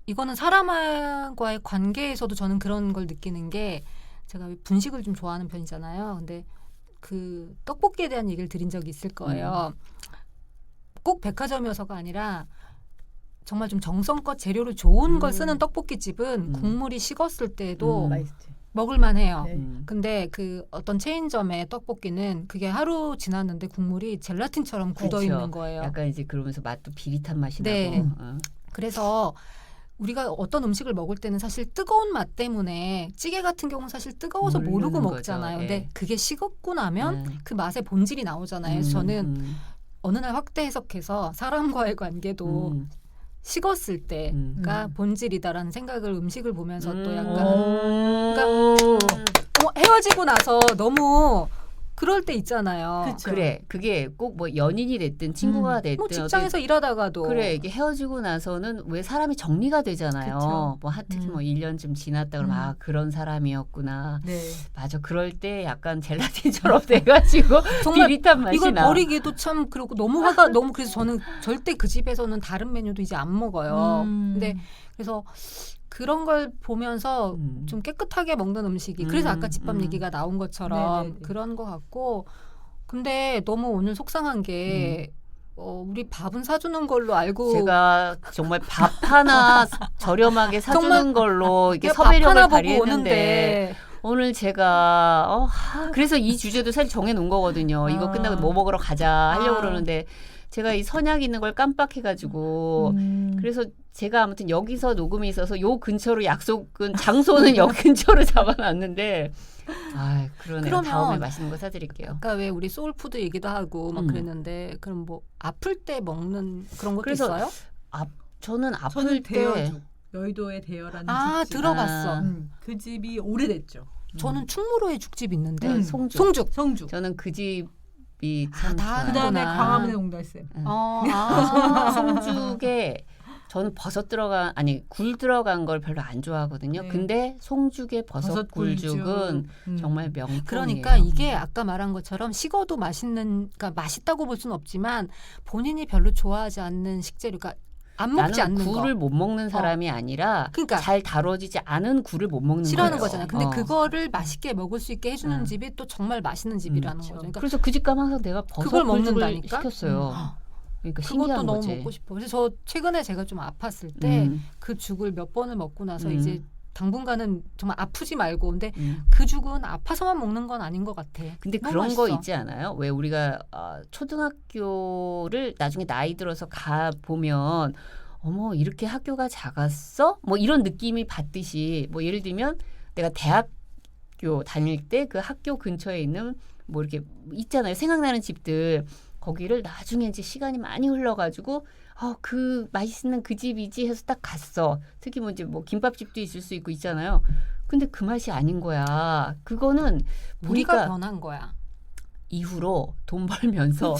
이거는 사람과의 관계에서도 저는 그런 걸 느끼는 게 제가 분식을 좀 좋아하는 편이잖아요. 근데 그 떡볶이에 대한 얘기를 드린 적이 있을 거예요. 꼭 백화점이어서가 아니라 정말 좀 정성껏 재료를 좋은 걸 쓰는 떡볶이집은 국물이 식었을 때도 맛있지. 먹을만해요. 네. 근데 그 어떤 체인점의 떡볶이는 그게 하루 지났는데 국물이 젤라틴처럼 굳어 그렇죠. 있는 거예요. 약간 이제 그러면서 맛도 비릿한 맛이 네. 나고. 그래서 우리가 어떤 음식을 먹을 때는 사실 뜨거운 맛 때문에 찌개 같은 경우는 사실 뜨거워서 모르고 모르는 먹잖아요. 거죠. 근데 예. 그게 식었고 나면 네. 그 맛의 본질이 나오잖아요. 그래서 저는 어느 날 확대 해석해서 사람과의 관계도 식었을 때가 본질이다라는 생각을 음식을 보면서 또 약간 헤어지고 나서 너무 그럴 때 있잖아요. 그쵸. 그래 그게 꼭 뭐 연인이 됐든 친구가 됐든 뭐 직장에서 일하다가도 그래 이게 헤어지고 나서는 왜 사람이 정리가 되잖아요. 그쵸. 뭐 특히 뭐 1년쯤 지났다 그러면 아 그런 사람이었구나. 네. 맞아. 그럴 때 약간 젤라틴처럼 돼가지고 정말 비릿한 맛이 이걸 나. 버리기도 참 그렇고 너무 화가 너무 그래서 저는 절대 그 집에서는 다른 메뉴도 이제 안 먹어요. 근데 그래서 그런 걸 보면서 좀 깨끗하게 먹는 음식이 그래서 아까 집밥 얘기가 나온 것처럼 네네네. 그런 것 같고 근데 너무 오늘 속상한 게 우리 밥은 사주는 걸로 알고 제가 정말 밥 하나 저렴하게 사주는 정말 걸로 이게 밥 하나 섭외력을 보고 발휘했는데 오는데 오늘 제가 그래서 이 주제도 사실 정해놓은 거거든요. 이거 끝나고 뭐 먹으러 가자 하려고 그러는데 제가 이 선약 있는 걸 깜빡해가지고 그래서 제가 아무튼 여기서 녹음이 있어서 요 근처로 약속은 장소는 여기 근처로 잡아놨는데 그러네요. 그러면 다음에 맛있는 거 사드릴게요. 아까 왜 우리 소울푸드 얘기도 하고 막 그랬는데 그럼 뭐 아플 때 먹는 그런 것도 그래서 있어요? 저는 아플 저는 때 대여죽. 여의도의 대여라는 죽집. 들어봤어. 그 집이 오래됐죠. 저는 충무로에 죽집 있는데 송죽. 성죽. 저는 그 집이 참 다 좋아요. 그다음에 하는구나. 광화문의 옹달샘. 송죽에 저는 굴 들어간 걸 별로 안 좋아하거든요. 네. 근데 송죽의 버섯 굴죽은 정말 명품이에요. 그러니까 이게 아까 말한 것처럼 식어도 그러니까 맛있다고 볼 수는 없지만 본인이 별로 좋아하지 않는 식재료, 그러니까 안 먹지 나는 않는 굴을 거. 못 먹는 사람이 아니라 그러니까 잘 다뤄지지 않은 굴을 못 먹는 싫어하는 거예요. 거잖아요. 근데 그거를 맛있게 먹을 수 있게 해주는 집이 또 정말 맛있는 집이라는 거죠. 그러니까 그래서 그 집 가면 항상 내가 버섯 그걸 굴죽을 먹는다니까? 시켰어요. 그러니까 그것도 신기한 너무 거지. 먹고 싶어. 그래서 저 최근에 제가 좀 아팠을 때 그 죽을 몇 번을 먹고 나서 이제 당분간은 정말 아프지 말고 근데 그 죽은 아파서만 먹는 건 아닌 것 같아. 근데 너무 그런 맛있어. 거 있지 않아요? 왜 우리가 초등학교를 나중에 나이 들어서 가 보면 어머 이렇게 학교가 작았어? 뭐 이런 느낌이 받듯이 뭐 예를 들면 내가 대학교 다닐 때 그 학교 근처에 있는 뭐 이렇게 있잖아요. 생각나는 집들 거기를 나중에 이제 시간이 많이 흘러가지고 그 맛있는 그 집이지 해서 딱 갔어. 특히 뭐 이제 뭐 김밥집도 있을 수 있고 있잖아요. 근데 그 맛이 아닌 거야. 그거는 우리가 보니까 변한 거야. 이후로 돈 벌면서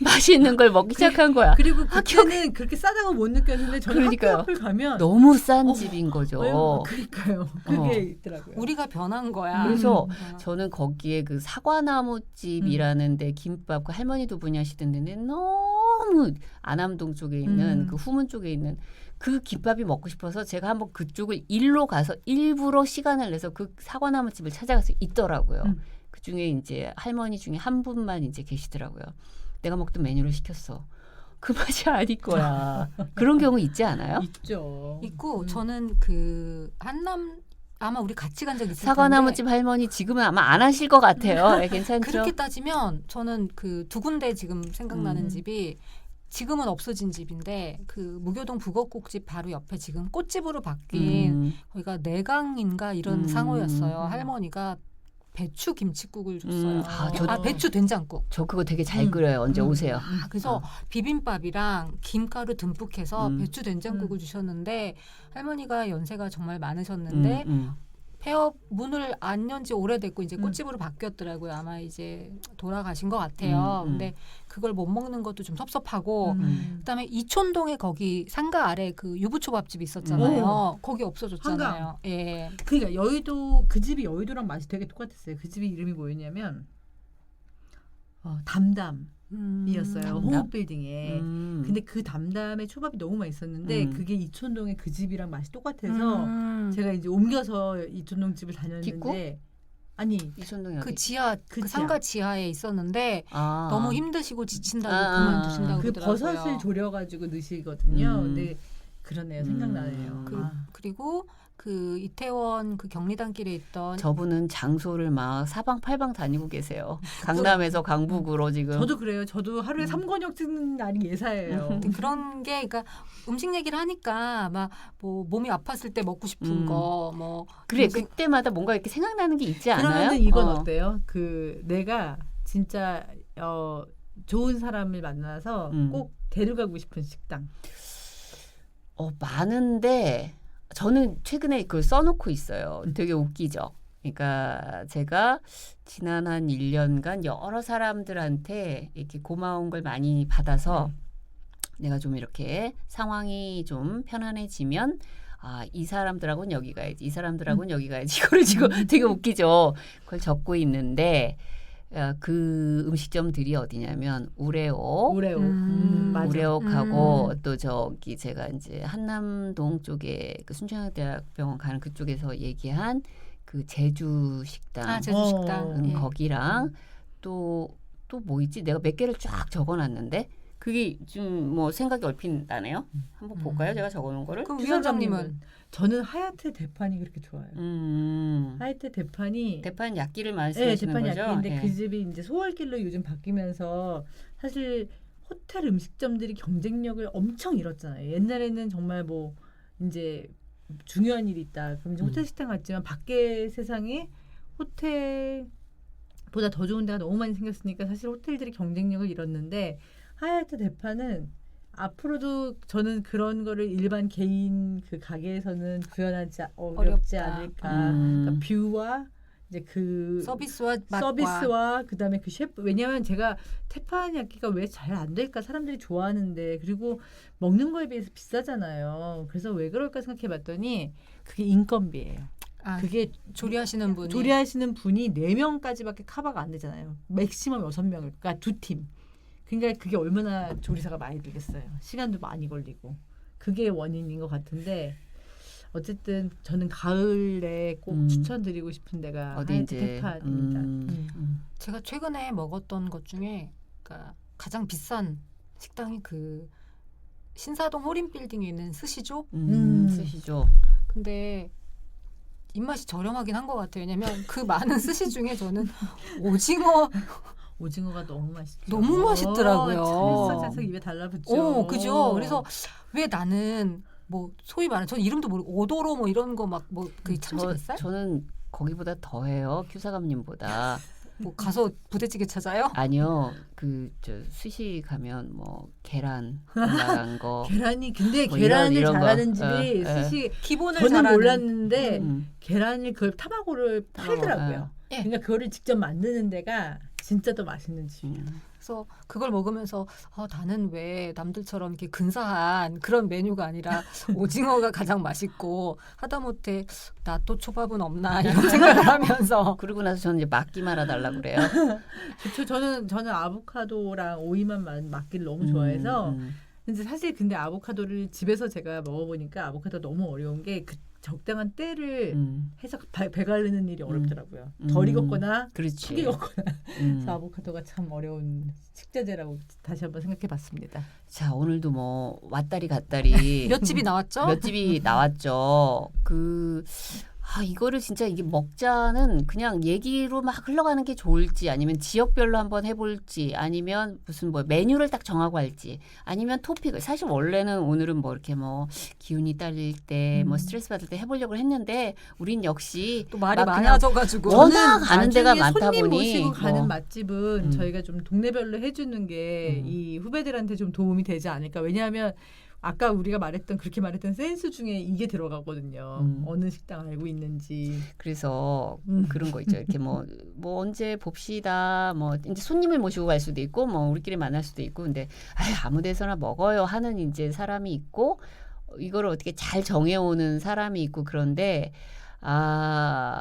맛있는 걸 먹기 시작한 거야. 그리고 그때는 그렇게 싸다고 못 느꼈는데 저는 그러니까요. 학교 앞을 가면 너무 싼 집인 거죠. 그러니까요. 그게 있더라고요. 우리가 변한 거야. 그래서 저는 거기에 그 사과나무집이라는 데 김밥 그 할머니 두 분이 하시던 데는 너무 안암동 쪽에 있는 그 후문 쪽에 있는 그 김밥이 먹고 싶어서 제가 한번 그쪽을 일로 가서 일부러 시간을 내서 그 사과나무집을 찾아가서 있더라고요. 그 중에 이제 할머니 중에 한 분만 이제 계시더라고요. 내가 먹던 메뉴를 시켰어. 그 맛이 아닐 거야. 그런 경우 있지 않아요? 있죠. 있고 저는 그 한남 아마 우리 같이 간 적 있을 텐데 사과나무집 할머니 지금은 아마 안 하실 것 같아요. 네, 괜찮죠? 그렇게 따지면 저는 그 두 군데 지금 생각나는 집이 지금은 없어진 집인데 그 무교동 북엇국집 바로 옆에 지금 꽃집으로 바뀐 거기가 내강인가 이런 상호였어요. 할머니가 배추 김치국을 줬어요. 배추 된장국. 저 그거 되게 잘 끓여요. 언제 오세요. 그래서 비빔밥이랑 김가루 듬뿍 해서 배추 된장국을 주셨는데 할머니가 연세가 정말 많으셨는데 폐업 문을 안 연 지 오래됐고 이제 꽃집으로 바뀌었더라고요. 아마 이제 돌아가신 것 같아요. 근데 그걸 못 먹는 것도 좀 섭섭하고 그다음에 이촌동에 거기 상가 아래 그 유부초밥집 있었잖아요. 거기 없어졌잖아요. 예. 그러니까 여의도 그 집이 여의도랑 맛이 되게 똑같았어요. 그 집이 이름이 뭐였냐면 담담이었어요. 홍옥빌딩에. 근데 그 담담의 초밥이 너무 맛있었는데 그게 이촌동의 그 집이랑 맛이 똑같아서 제가 이제 옮겨서 이촌동 집을 다녔는데 뒷구? 아니 이촌동에 그 지하 그 상가 지하에 있었는데 너무 힘드시고 지친다고 그만두신다고 그 그러더라고요. 버섯을 졸여가지고 넣으시거든요. 근데 그러네요. 생각나네요. 그리고 그 이태원 그 경리단길에 있던 저분은 장소를 막 사방팔방 다니고 계세요. 강남에서 강북으로 지금. 저도 그래요. 저도 하루에 3권역 찍는 날이 예사예요. 그런 게 그러니까 음식 얘기를 하니까 막 뭐 몸이 아팠을 때 먹고 싶은 거 뭐 그래 그때마다 뭔가 이렇게 생각나는 게 있지 않아요? 그러면은 이건 어때요? 그 내가 진짜 좋은 사람을 만나서 꼭 데려가고 싶은 식당. 많은데 저는 최근에 그걸 써놓고 있어요. 되게 웃기죠. 그러니까 제가 지난 한 1년간 여러 사람들한테 이렇게 고마운 걸 많이 받아서 내가 좀 이렇게 상황이 좀 편안해지면 이 사람들하고는 여기 가야지, 이 사람들하고는 여기 가야지. 이거를 지금 되게 웃기죠. 그걸 적고 있는데 그 음식점들이 어디냐면 우레옥, 맞아. 우레옥하고 또 저기 제가 이제 한남동 쪽에 그 순천향대학병원 가는 그쪽에서 얘기한 그 제주 식당, 제주 식당 예. 거기랑 또 뭐 있지? 내가 몇 개를 쫙 적어놨는데 그게 좀 뭐 생각이 얼핏 나네요. 한번 볼까요? 제가 적어놓은 거를. 그럼 위원장님은 저는 하얏트 대판이 그렇게 좋아요. 하얏트 대판이 대판 약기를 말씀하시는 대판 거죠? 약기인데 예. 그 집이 이제 소월길로 요즘 바뀌면서 사실 호텔 음식점들이 경쟁력을 엄청 잃었잖아요. 옛날에는 정말 뭐 이제 중요한 일이 있다. 그럼 이제 호텔 식당 갔지만 밖에 세상에 호텔보다 더 좋은 데가 너무 많이 생겼으니까 사실 호텔들이 경쟁력을 잃었는데 하얏트 대판은 앞으로도 저는 그런 거를 일반 개인 그 가게에서는 구현하지 어렵지 어렵다. 않을까. 그러니까 뷰와 이제 그 서비스와 맛과 서비스와 그다음에 그 셰프 왜냐하면 제가 테파니야끼가 왜 잘 안 될까 사람들이 좋아하는데 그리고 먹는 거에 비해서 비싸잖아요. 그래서 왜 그럴까 생각해봤더니 그게 인건비예요. 그게 조리하시는 분이 4명까지밖에 커버가 안 되잖아요. 맥시멈 6명 그러니까 2팀. 그러니까 그게 얼마나 조리사가 많이 들겠어요. 시간도 많이 걸리고. 그게 원인인 것 같은데 어쨌든 저는 가을에 꼭 추천드리고 싶은 데가 하얏트 대판입니다. 제가 최근에 먹었던 것 중에 그러니까 가장 비싼 식당이 그 신사동 호림빌딩에 있는 스시조. 스시조. 근데 입맛이 저렴하긴 한 것 같아요. 왜냐면 그 많은 스시 중에 저는 오징어가 너무 맛있죠. 너무 맛있더라고요. 찰싹찰싹 입에 달라붙죠. 그죠. 그래서 왜 나는 뭐 소위 말하는 전 이름도 모르고 오도로 뭐 이런 거 막 뭐 그 참치뱃살? 저는 거기보다 더해요. 큐사감님보다. 뭐 가서 부대찌개 찾아요? 아니요. 그 저 스시 가면 뭐 계란 올라간 거. 계란이 근데 뭐 계란을 이런 잘하는 거. 집이 스시 기본을 저는 잘하는. 몰랐는데 계란을 그걸 타마고를 팔더라고요. 예. 그러니까 그거를 직접 만드는 데가 진짜 더 맛있는 집이에요. 그래서 그걸 먹으면서 나는 왜 남들처럼 이렇게 근사한 그런 메뉴가 아니라 오징어가 가장 맛있고 하다못해 나또 초밥은 없나 이런 생각을 하면서 그러고 나서 저는 이제 막기 말아달라고 그래요. 그쵸, 저는 아보카도랑 오이만 맡기를 너무 좋아해서 근데 사실 근데 아보카도를 집에서 제가 먹어보니까 아보카도 너무 어려운 게 그 적당한 때를 해서 배 가르는 일이 어렵더라고요. 덜 익었거나 그렇지. 푹 익었거나 그래서 아보카도가 참 어려운 식자재라고 다시 한번 생각해봤습니다. 자 오늘도 뭐 왔다리 갔다리 몇 집이 나왔죠? 몇 집이 나왔죠. 이거를 진짜 이게 먹자는 그냥 얘기로 막 흘러가는 게 좋을지 아니면 지역별로 한번 해볼지 아니면 무슨 뭐 메뉴를 딱 정하고 할지 아니면 토픽을 사실 원래는 오늘은 뭐 이렇게 뭐 기운이 딸릴 때 뭐 스트레스 받을 때 해보려고 했는데 우린 역시 또 말이 막 그냥 많아져가지고 워낙 가는 데가 많다 손님 보니 모시고 가는 뭐. 맛집은 저희가 좀 동네별로 해주는 게 이 후배들한테 좀 도움이 되지 않을까. 왜냐하면 아까 우리가 그렇게 말했던 센스 중에 이게 들어가거든요. 어느 식당 알고 있는지. 그래서 그런 거 있죠. 이렇게 뭐 언제 봅시다. 뭐 이제 손님을 모시고 갈 수도 있고 뭐 우리끼리 만날 수도 있고 근데 아무 데서나 먹어요 하는 이제 사람이 있고 이거를 어떻게 잘 정해오는 사람이 있고 그런데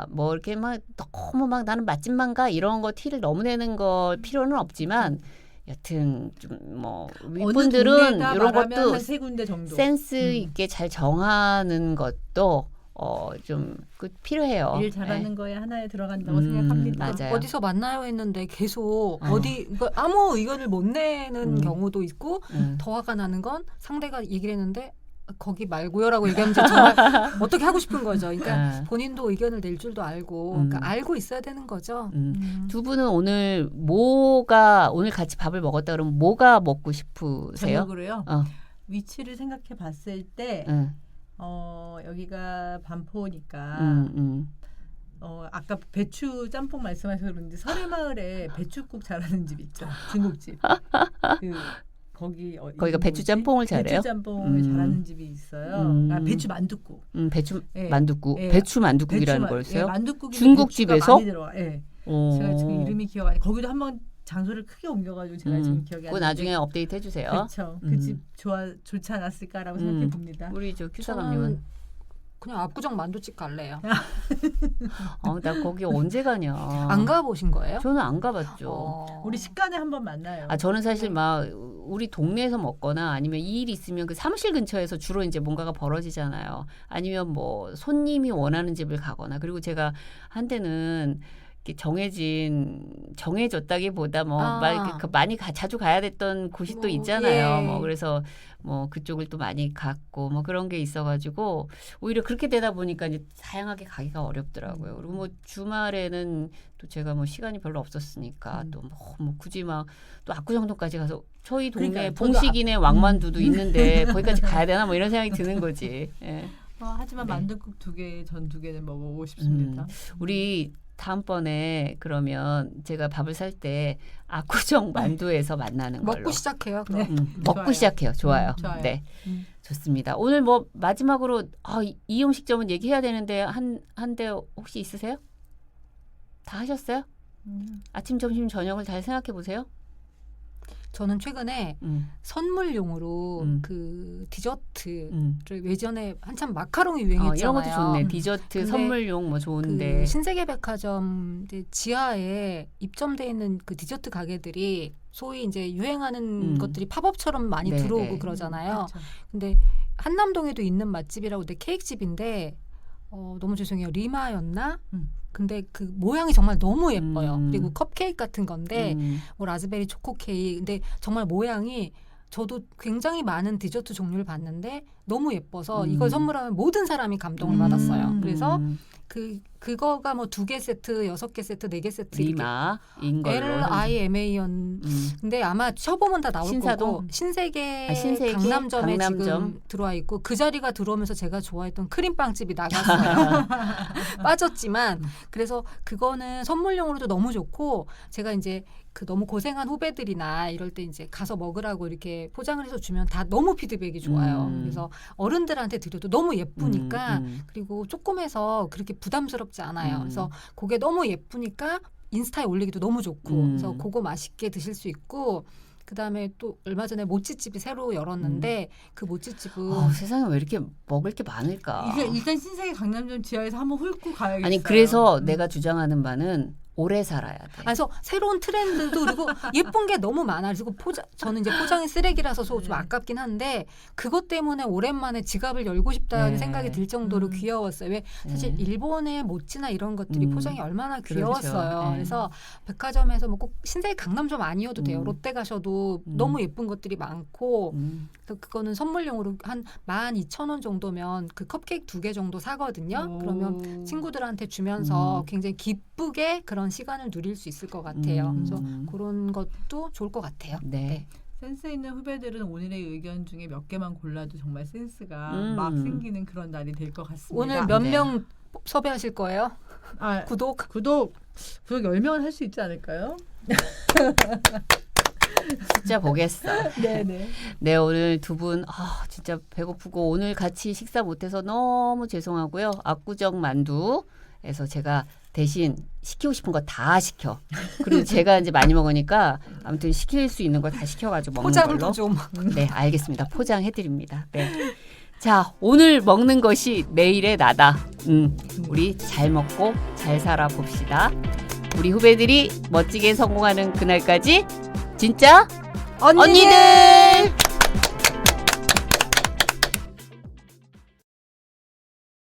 뭐 이렇게 막 너무 막 나는 맛집만 가 이런 거 티를 너무 내는 거 필요는 없지만 여튼 좀 뭐 윗분들은 이런 것도 한 3군데 정도. 센스 있게 잘 정하는 것도 좀 필요해요. 일 잘하는 거에 하나에 들어간다고 생각합니다. 맞아요. 어디서 만나요 했는데 계속 아무 의견을 못 내는 경우도 있고 더 화가 나는 건 상대가 얘기를 했는데 거기 말고요라고 얘기하면 정말 어떻게 하고 싶은 거죠. 그러니까 아. 본인도 의견을 낼 줄도 알고 그러니까 알고 있어야 되는 거죠. 두 분은 오늘 오늘 같이 밥을 먹었다 그러면 뭐가 먹고 싶으세요? 저녁으로요. 어. 위치를 생각해 봤을 때 응. 여기가 반포니까 음. 아까 배추 짬뽕 말씀하셔서 그런지 설해마을에 배추국 잘하는 집 있죠. 중국집. 거기가 배추 짬뽕을 잘해요? 배추 짬뽕을 잘하는 집이 있어요. 배추 만둣국. 배추 예. 만둣국. 예. 배추 만둣국이라는 거였어요? 만둣국이 중국집에서? 많이 들어가. 예. 제가 지금 이름이 기억 안 나. 거기도 한번 장소를 크게 옮겨가지고 제가 지금 기억이 안 그거 나는데. 나중에 업데이트 해주세요. 그렇죠. 그 집 좋지 않았을까라고 생각해 봅니다. 우리 저 큐사감님은 저는 그냥 압구정 만두집 갈래요. 나 거기 언제 가냐? 안 가보신 거예요? 저는 안 가봤죠. 우리 식간에 한번 만나요. 저는 사실 막 우리 동네에서 먹거나 아니면 이 일이 있으면 그 사무실 근처에서 주로 이제 뭔가가 벌어지잖아요. 아니면 뭐 손님이 원하는 집을 가거나 그리고 제가 한때는 정해졌다기보다 많이 자주 가야 됐던 곳이 또 있잖아요. 예. 뭐 그래서 뭐 그쪽을 또 많이 갔고 뭐 그런 게 있어가지고 오히려 그렇게 되다 보니까 이제 다양하게 가기가 어렵더라고요. 그리고 뭐 주말에는 또 제가 뭐 시간이 별로 없었으니까 또 뭐 굳이 막 또 압구정동까지 가서 저희 동네 그러니까요. 봉식이네 왕만두도 있는데 거기까지 가야 되나 뭐 이런 생각이 드는 거지. 예. 하지만 네. 만둣국 전 2개는 먹어보고 싶습니다. 우리 다음번에 그러면 제가 밥을 살 때 압구정 만두에서 만나는 걸로. 먹고 시작해요. 그럼. 먹고 좋아요. 시작해요. 좋아요. 좋아요. 네, 좋습니다. 오늘 뭐 마지막으로 이 음식점은 얘기해야 되는데 한 대 혹시 있으세요? 다 하셨어요? 아침, 점심, 저녁을 잘 생각해 보세요. 저는 최근에 선물용으로 그 디저트를 예전에 한참 마카롱이 유행했잖아요. 이런 것도 좋네. 디저트 선물용 뭐 좋은데. 그 신세계백화점 지하에 입점돼 있는 그 디저트 가게들이 소위 이제 유행하는 것들이 팝업처럼 많이 네, 들어오고 네. 그러잖아요. 그렇죠. 근데 한남동에도 있는 맛집이라고 근데 케이크집인데 너무 죄송해요. 리마였나? 근데 그 모양이 정말 너무 예뻐요. 그리고 컵케이크 같은 건데 뭐 라즈베리 초코 케이크. 근데 정말 모양이 저도 굉장히 많은 디저트 종류를 봤는데 너무 예뻐서 이걸 선물하면 모든 사람이 감동을 받았어요. 그래서 그거가 뭐 2개 세트, 6개 세트, 4개 세트 리마인 걸로. LIMA연. 근데 아마 쳐보면 다 나올 신사동? 거고 신세계, 신세계? 강남점에 강남점? 지금 들어와 있고 그 자리가 들어오면서 제가 좋아했던 크림빵집이 나갔어요. 빠졌지만 그래서 그거는 선물용으로도 너무 좋고 제가 이제 그 너무 고생한 후배들이나 이럴 때 이제 가서 먹으라고 이렇게 포장을 해서 주면 다 너무 피드백이 좋아요. 그래서 어른들한테 드려도 너무 예쁘니까 그리고 조금해서 그렇게 부담스럽지 않아요. 그래서 그게 너무 예쁘니까 인스타에 올리기도 너무 좋고 그래서 그거 맛있게 드실 수 있고 그다음에 또 얼마 전에 모찌집이 새로 열었는데 그 모찌집은 세상에 왜 이렇게 먹을 게 많을까? 일단 신세계 강남점 지하에서 한번 훑고 가야겠어요. 아니 그래서 내가 주장하는 바는 오래 살아야 돼. 그래서 새로운 트렌드도 그리고 예쁜 게 너무 많아. 그리고 저는 이제 포장이 쓰레기라서 좀 아깝긴 한데 그것 때문에 오랜만에 지갑을 열고 싶다는 생각이 들 정도로 귀여웠어요. 왜 사실 일본의 모찌나 이런 것들이 포장이 얼마나 귀여웠어요. 그렇죠. 그래서 백화점에서 뭐 꼭 신세계 강남점 아니어도 돼요. 롯데 가셔도 너무 예쁜 것들이 많고 그래서 그거는 선물용으로 한 12,000원 정도면 그 컵케이크 2개 정도 사거든요. 그러면 친구들한테 주면서 굉장히 기쁘게 그런 시간을 누릴 수 있을 것 같아요. 그래서 그런 것도 좋을 것 같아요. 네. 센스 있는 후배들은 오늘의 의견 중에 몇 개만 골라도 정말 센스가 막 생기는 그런 날이 될 것 같습니다. 오늘 몇 명 섭외하실 거예요? 구독 10명은 할 수 있지 않을까요? 진짜 보겠어. 네네. 네, 오늘 두 분 진짜 배고프고 오늘 같이 식사 못해서 너무 죄송하고요. 압구정 만두에서 제가 대신 시키고 싶은 거 다 시켜. 그리고 제가 이제 많이 먹으니까 아무튼 시킬 수 있는 거 다 시켜가지고 먹는 포장도 걸로. 좀. 네, 알겠습니다. 포장해드립니다. 네. 자, 오늘 먹는 것이 내일의 나다. 우리 잘 먹고 잘 살아 봅시다. 우리 후배들이 멋지게 성공하는 그날까지 진짜 언니들!